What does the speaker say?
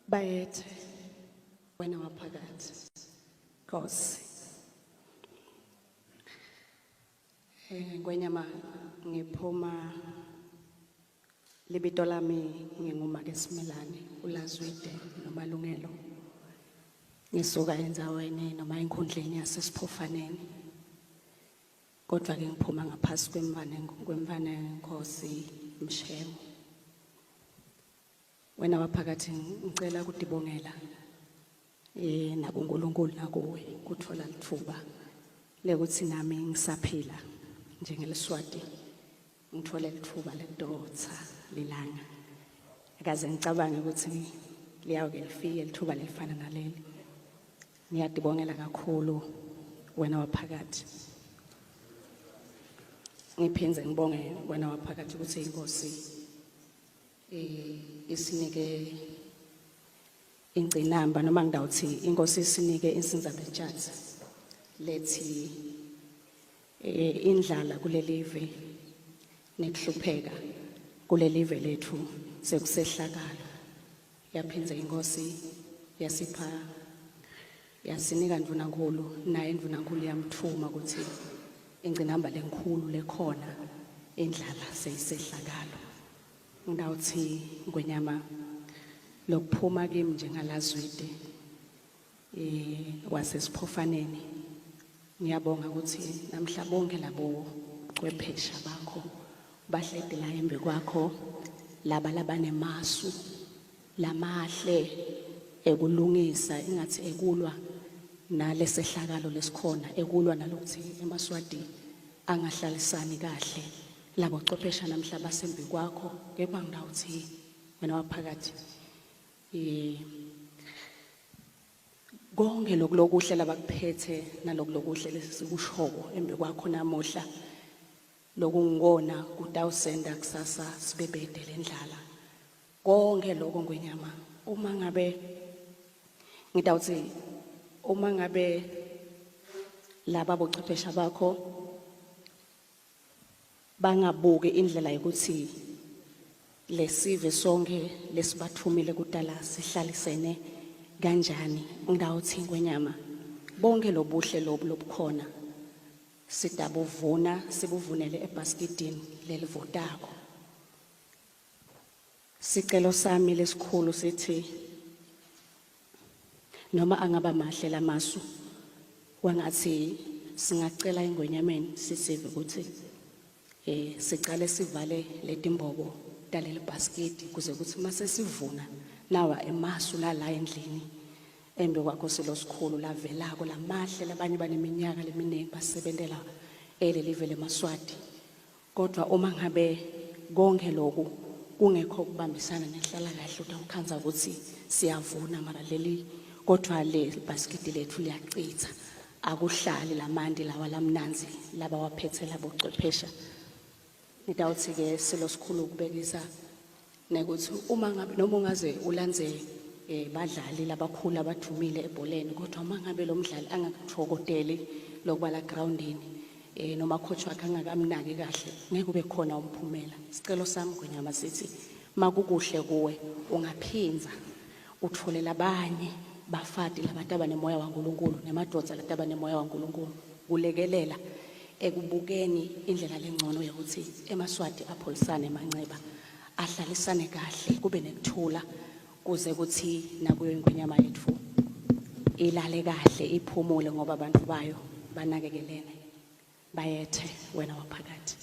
Bayethe wena waphakathi Nkosi. Ngwenyama ngiphuma libito lami nginguma ke Simelane uLaZwide nomalungelo. Ngisuka endzaweni noma enkhundleni yase Siphofaneni. Kodwa ke ngiphuma ngaphasi kwemvane Nkosi Mshemo. Wena waphakathi ngicela ukudibongela nakuNkulunkulu nakuwe kuthola lithuba lekuthi nami ngisaphila njengeLaZwide ngithole lithuba lekudotsa lilanga. Akaze ngicabange ukuthi liyawuke lifike lithuba lelifana naleli. Ngiyadibongela kakhulu wena waphakathi. Ngiphinze ngibonge wena waphakathi ukuthi iNkosi isinike ingcinamba noma ngidawuthi iNkosi isinike insinzabetshazi lethi indlala kulelive nekuhlupheka kulelive lethu sekusehlakalo. Yaphinze iNkosi yasipha yasinika ndvunankulu naye indvunankulu yamthuma ukuthi ingcinamba lenkulu lekhona indlala seyisehlakalo. Ngidawuthi ngwenyama lokuphuma kimi njengalaZwide wase Siphofaneni. Ngiyabonga ukuthi namhla bonke labo cwephesha bakho bahlede la embe kwakho laba labanemasu lamahle ekulungisa ingathi ekulwa nalesehlakalo lesikhona ekulwa nalokuthi eMaswati angahlalisani kahle. Labo cwephesha namhla basembi kwakho kepha ngidawuthi wena waphakathi konke lokuhle labakuphethe nalokuhle lesikushoko embi kwakho namuhla lokungona kutawusenda kusasa sibebede lendlala. Konke lokho ngwenyama uma ngabe ngidawuthi uma ngabe laba bochwephesha bakho bangabuke indlela yokuthi lesive sonke lesibathumile kudala sihlalisene kanjani. Ngidawuthi ngwenyama bonke lobuhle lobukhona sidabuvuna sibuvunele ebasketini lelivotako. Sicelo sami lesikhulu sithi noma angaba mahle lamasu wangathi singacela ingwenyameni sisive ukuthi sicale sivale letimbobo taleli basket kuze ukuthi mase sivuna nawa emasu la endlini embe kwakho silo sikhulu lavelako lamahle labanye baneminyaka leminingi basebentela elelive leMaswati. Kodwa uma ngabe konke lokhu kungekho kubambisana nehlala kahle utawukhanza ukuthi siyavuna mara leli kodwa le basket lethu liyacitha akuhlali lamandi lawa lamnanzi laba waphethe labo cwephesha. Ngidawuthi ke silo sikhulu ukubekisa nekuthi uma ngabe noma ungaze ulandze badlali labakhulu abathumile ebholeni kodwa uma ngabe lo mdlali angakuthokodeli lokubala groundini noma coach wakhe angakamnaki kahle ngeke kube khona umphumela. Sicelo sami ngwenyama sithi makukuhle kuwe ungaphinza uthole labanye bafati labantu abanemoya waNkulunkulu nemadodza labantu abanemoya waNkulunkulu kulekelela ekubukeni indlela lengcono yokuthi eMaswati apholisane emanxeba ahlalisane kahle kube nekuthula kuze kuthi nakuyo ingwenyama yethu ilale kahle iphumule ngoba abantu bayo banakekelene. Bayethe wena waphakathi.